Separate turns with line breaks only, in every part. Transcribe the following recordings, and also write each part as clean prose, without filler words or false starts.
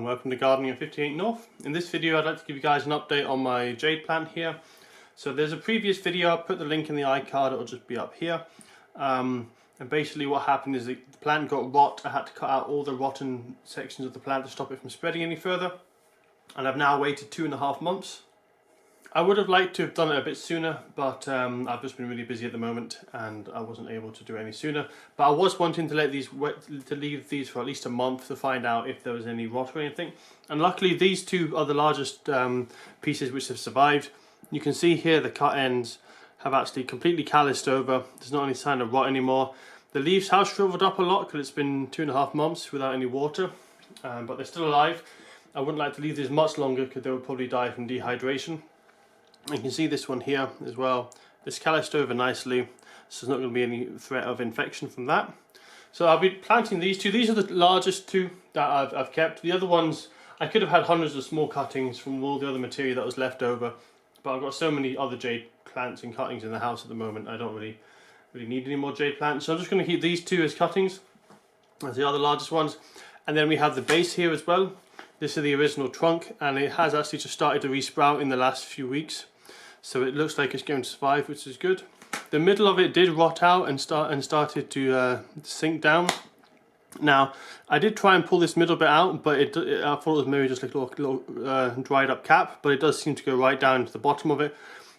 welcome to Gardening at 58 North. In this video I'd like to give you guys an update on my jade plant here. So there's a previous video, I'll put the link in the iCard, it'll just be up here. And basically what happened is the plant got rot. I had to cut out all the rotten sections of the plant to stop it from spreading any further. And I've now waited 2.5 months. I would have liked to have done it a bit sooner, but I've just been really busy at the moment and I wasn't able to do it any sooner. But I was wanting to leave these for at least a month to find out if there was any rot or anything. And luckily these two are the largest pieces which have survived. You can see here the cut ends have actually completely calloused over. There's not any sign of rot anymore. The leaves have shriveled up a lot because it's been 2.5 months without any water, but they're still alive. I wouldn't like to leave these much longer because they would probably die from dehydration. You can see this one here as well. It's calloused over nicely, so there's not going to be any threat of infection from that. So I'll be planting these two. These are the largest two that I've kept. The other ones, I could have had hundreds of small cuttings from all the other material that was left over, but I've got so many other jade plants and cuttings in the house at the moment, I don't really need any more jade plants. So I'm just going to keep these two as cuttings, as the other largest ones. And then we have the base here as well. This is the original trunk, and it has actually just started to resprout in the last few weeks. So it looks like it's going to survive, which is good. The middle of it did rot out and started to sink down. Now, I did try and pull this middle bit out, but I thought it was maybe just like a little dried up cap, but it does seem to go right down to the bottom of it.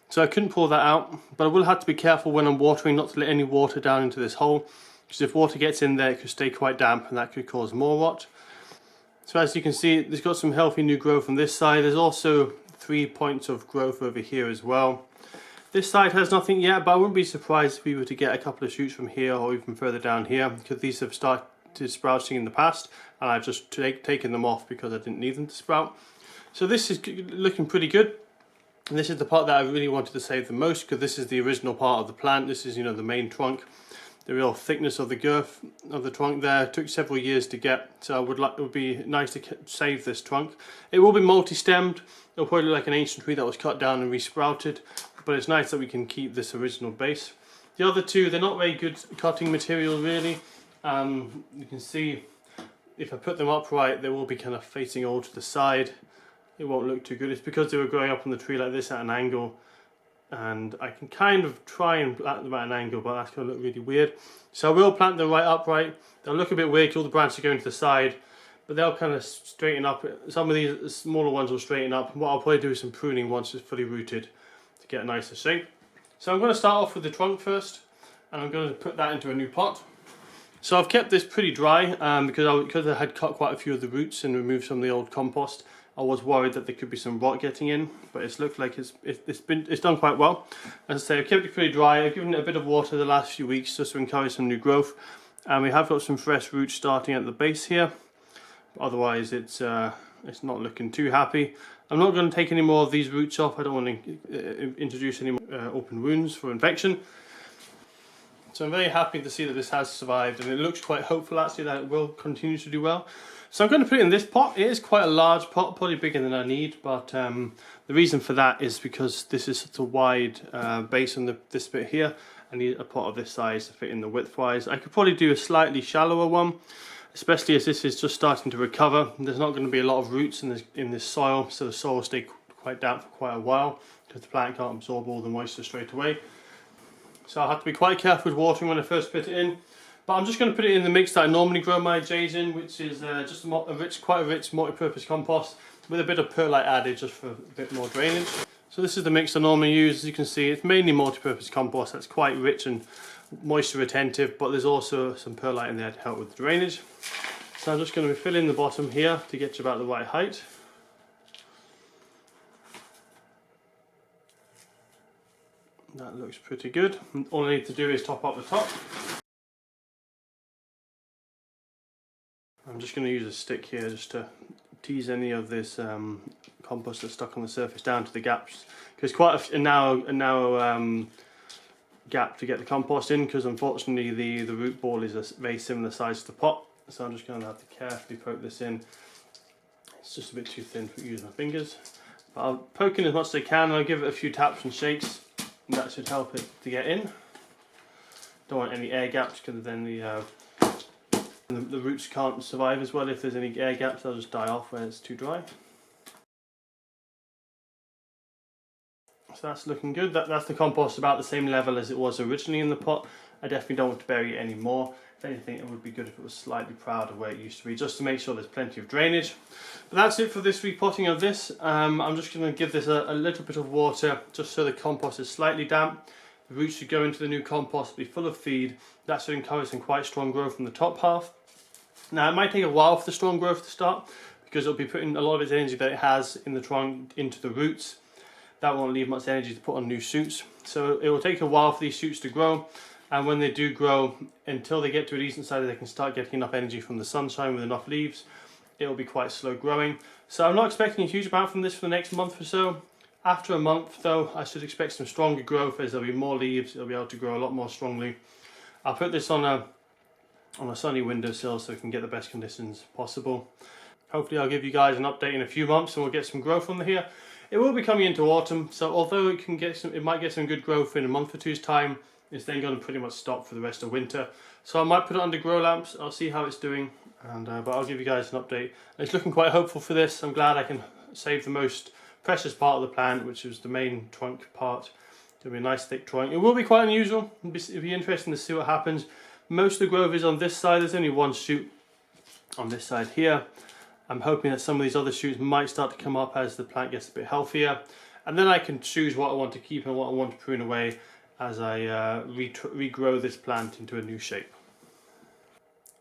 So I couldn't pull that out, but I will have to be careful when I'm watering not to let any water down into this hole, because if water gets in there it could stay quite damp and that could cause more rot. So as you can see, there's got some healthy new growth on this side. There's also 3 points of growth over here as well. This side has nothing yet, but I wouldn't be surprised if we were to get a couple of shoots from here or even further down here, because these have started sprouting in the past and I've just taken them off because I didn't need them to sprout. So this is looking pretty good, and this is the part that I really wanted to save the most, because this is the original part of the plant. This is, you know, the main trunk. The real thickness of the girth of the trunk there took several years to get, so it would be nice to save this trunk. It will be multi-stemmed. It'll probably look like an ancient tree that was cut down and resprouted, but it's nice that we can keep this original base. The other two, they're not very good cutting material really. You can see if I put them upright, they will be kind of facing all to the side. It won't look too good. It's because they were growing up on the tree like this at an angle, and I can kind of try and plant them at an angle, but that's going to look really weird. So I will plant them right upright. They'll look a bit weird because all the branches are going to the side, but they'll kind of straighten up. Some of these smaller ones will straighten up. What I'll probably do is some pruning once it's fully rooted to get a nicer shape. So I'm going to start off with the trunk first, and I'm going to put that into a new pot. So I've kept this pretty dry because I had cut quite a few of the roots and removed some of the old compost. I was worried that there could be some rot getting in, but it's looked like it's done quite well. As I say, I've kept it pretty dry. I've given it a bit of water the last few weeks just to encourage some new growth, and we have got some fresh roots starting at the base here. But otherwise, it's not looking too happy. I'm not going to take any more of these roots off. I don't want to introduce any more open wounds for infection. So I'm very happy to see that this has survived, and it looks quite hopeful actually that it will continue to do well. So I'm going to put it in this pot. It is quite a large pot, probably bigger than I need, but the reason for that is because this is such a wide base on this bit here. I need a pot of this size to fit in the width-wise. I could probably do a slightly shallower one, especially as this is just starting to recover. There's not going to be a lot of roots in this soil, so the soil will stay quite damp for quite a while because the plant can't absorb all the moisture straight away. So I'll have to be quite careful with watering when I first put it in. But I'm just going to put it in the mix that I normally grow my jades in, which is just quite a rich multi-purpose compost with a bit of perlite added just for a bit more drainage. So this is the mix I normally use. As you can see, it's mainly multi-purpose compost that's quite rich and moisture retentive, but there's also some perlite in there to help with the drainage. So I'm just going to fill in the bottom here to get to about the right height. That looks pretty good. All I need to do is top up the top. I'm just going to use a stick here just to tease any of this compost that's stuck on the surface down to the gaps, because quite a narrow gap to get the compost in, because unfortunately the root ball is a very similar size to the pot. So I'm just going to have to carefully poke this in. It's just a bit too thin for using my fingers, but I'll poke in as much as I can, and I'll give it a few taps and shakes, and that should help it to get in. Don't want any air gaps, because then And the roots can't survive as well if there's any air gaps, they'll just die off when it's too dry. So that's looking good. That's the compost about the same level as it was originally in the pot. I definitely don't want to bury it anymore. If anything, it would be good if it was slightly prouder where it used to be, just to make sure there's plenty of drainage. But that's it for this repotting of this. I'm just going to give this a little bit of water just so the compost is slightly damp. The roots should go into the new compost, be full of feed. That should encourage some quite strong growth from the top half. Now it might take a while for the strong growth to start because it'll be putting a lot of its energy that it has in the trunk into the roots. That won't leave much energy to put on new shoots. So it will take a while for these shoots to grow, and when they do grow, until they get to a decent size they can start getting enough energy from the sunshine with enough leaves, it will be quite slow growing. So I'm not expecting a huge amount from this for the next month or so. After a month though, I should expect some stronger growth as there'll be more leaves, it'll be able to grow a lot more strongly. I'll put this on a sunny windowsill so we can get the best conditions possible. Hopefully I'll give you guys an update in a few months and we'll get some growth on here. It will be coming into autumn, so although it might get some good growth in a month or two's time, it's then going to pretty much stop for the rest of winter. So I might put it under grow lamps. I'll see how it's doing, but I'll give you guys an update. It's looking quite hopeful for this. I'm glad I can save the most precious part of the plant, which is the main trunk part. It'll be a nice thick trunk. It will be quite unusual. It'll be interesting to see what happens. Most of the growth is on this side. There's only one shoot on this side here. I'm hoping that some of these other shoots might start to come up as the plant gets a bit healthier, and then I can choose what I want to keep and what I want to prune away as I regrow this plant into a new shape.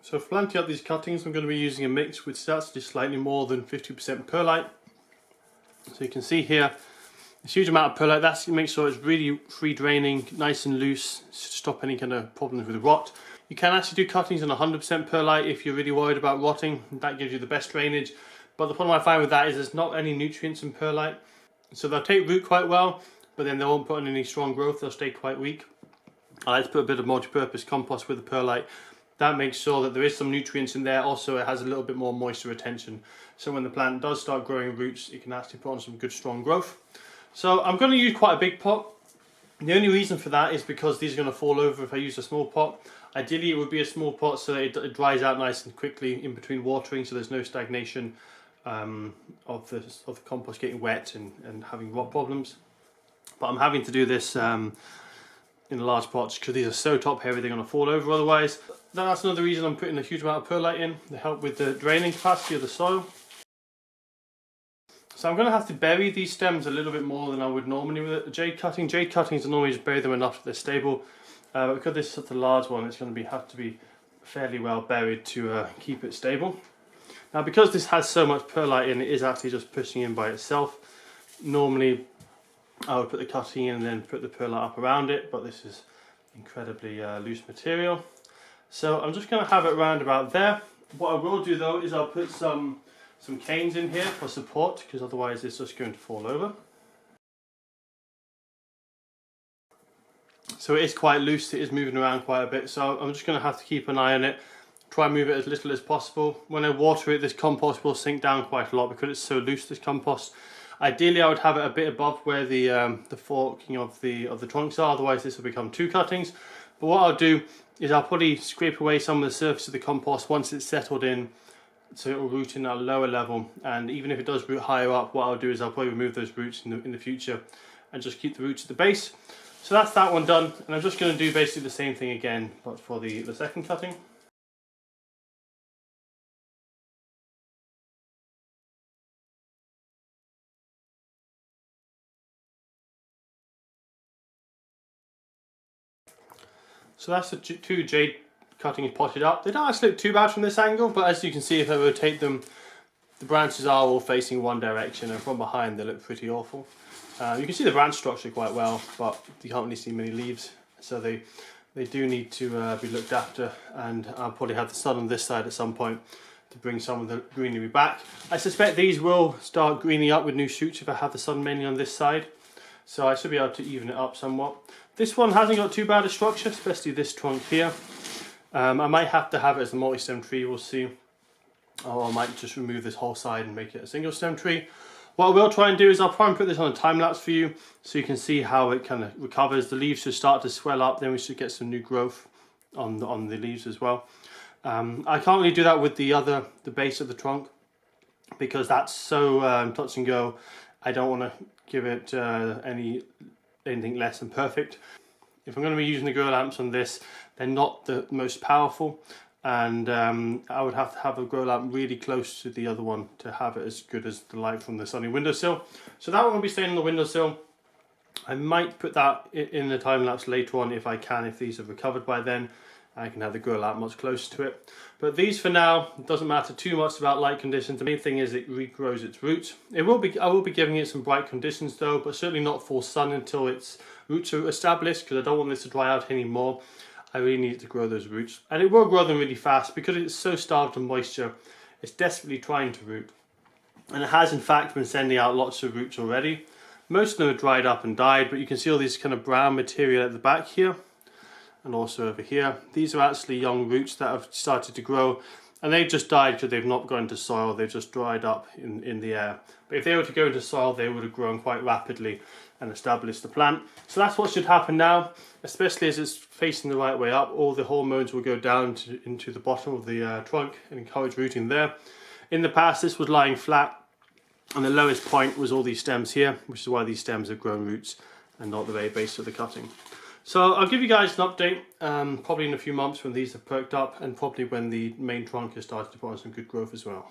So for planting up these cuttings, I'm going to be using a mix which starts to slightly more than 50% perlite. So you can see here, a huge amount of perlite. That's to make sure it's really free draining, nice and loose, to stop any kind of problems with rot. You can actually do cuttings on 100% perlite if you're really worried about rotting. That gives you the best drainage. But the problem I find with that is there's not any nutrients in perlite. So they'll take root quite well, but then they won't put on any strong growth. They'll stay quite weak. I like to put a bit of multi-purpose compost with the perlite. That makes sure that there is some nutrients in there. Also, it has a little bit more moisture retention. So when the plant does start growing roots, it can actually put on some good strong growth. So I'm going to use quite a big pot. The only reason for that is because these are going to fall over if I use a small pot. Ideally it would be a small pot so that it dries out nice and quickly in between watering, so there's no stagnation of the compost getting wet and having rot problems. But I'm having to do this in large pots because these are so top heavy they're going to fall over otherwise. That's another reason I'm putting a huge amount of perlite in to help with the draining capacity of the soil. So I'm going to have to bury these stems a little bit more than I would normally with a jade cutting. Jade cuttings are normally just bury them enough that they're stable. But because this is such a large one, it's going to have to be fairly well buried to keep it stable. Now because this has so much perlite in, it is actually just pushing in by itself. Normally I would put the cutting in and then put the perlite up around it, but this is incredibly loose material. So I'm just going to have it around about there. What I will do though is I'll put some canes in here for support, because otherwise it's just going to fall over. So it is quite loose, it is moving around quite a bit, so I'm just going to have to keep an eye on it, try and move it as little as possible. When I water it, this compost will sink down quite a lot because it's so loose, this compost. Ideally I would have it a bit above where the forking of the trunks are, otherwise this will become two cuttings. But what I'll do is I'll probably scrape away some of the surface of the compost once it's settled in, so it will root in at a lower level, and even if it does root higher up, what I'll do is I'll probably remove those roots in the future and just keep the roots at the base. So that's that one done, and I'm just going to do basically the same thing again, but for the second cutting. So that's the two jade cuttings potted up. They don't actually look too bad from this angle, but as you can see if I rotate them, the branches are all facing one direction, and from behind they look pretty awful. You can see the branch structure quite well, but you can't really see many leaves, so they do need to be looked after, and I'll probably have the sun on this side at some point to bring some of the greenery back. I suspect these will start greening up with new shoots if I have the sun mainly on this side, so I should be able to even it up somewhat. This one hasn't got too bad a structure, especially this trunk here. I might have to have it as a multi-stem tree, we'll see. Or I might just remove this whole side and make it a single stem tree. What I will try and do is I'll try and put this on a time lapse for you so you can see how it kind of recovers. The leaves should start to swell up, then we should get some new growth on the leaves as well. I can't really do that with the base of the trunk, because that's so touch and go. I don't want to give it anything less than perfect. If I'm going to be using the grow lamps on this, they're not the most powerful, and I would have to have a grow lamp really close to the other one to have it as good as the light from the sunny windowsill. So that one will be staying on the windowsill. I might put that in the time lapse later on if I can, if these have recovered by then. I can have the grow lamp much closer to it. But these for now, it doesn't matter too much about light conditions. The main thing is it regrows its roots. I will be giving it some bright conditions though, but certainly not full sun until its roots are established, because I don't want this to dry out anymore. I really need it to grow those roots. And it will grow them really fast because it's so starved of moisture. It's desperately trying to root. And it has in fact been sending out lots of roots already. Most of them have dried up and died, but you can see all these kind of brown material at the back here. And also over here. These are actually young roots that have started to grow, and they've just died because they've not gone into soil. They've just dried up in the air. But if they were to go into soil, they would have grown quite rapidly and established the plant. So that's what should happen now, especially as it's facing the right way up. All the hormones will go down into the bottom of the trunk and encourage rooting there. In the past, this was lying flat, and the lowest point was all these stems here, which is why these stems have grown roots and not the very base of the cutting. So I'll give you guys an update probably in a few months when these have perked up, and probably when the main trunk has started to put on some good growth as well.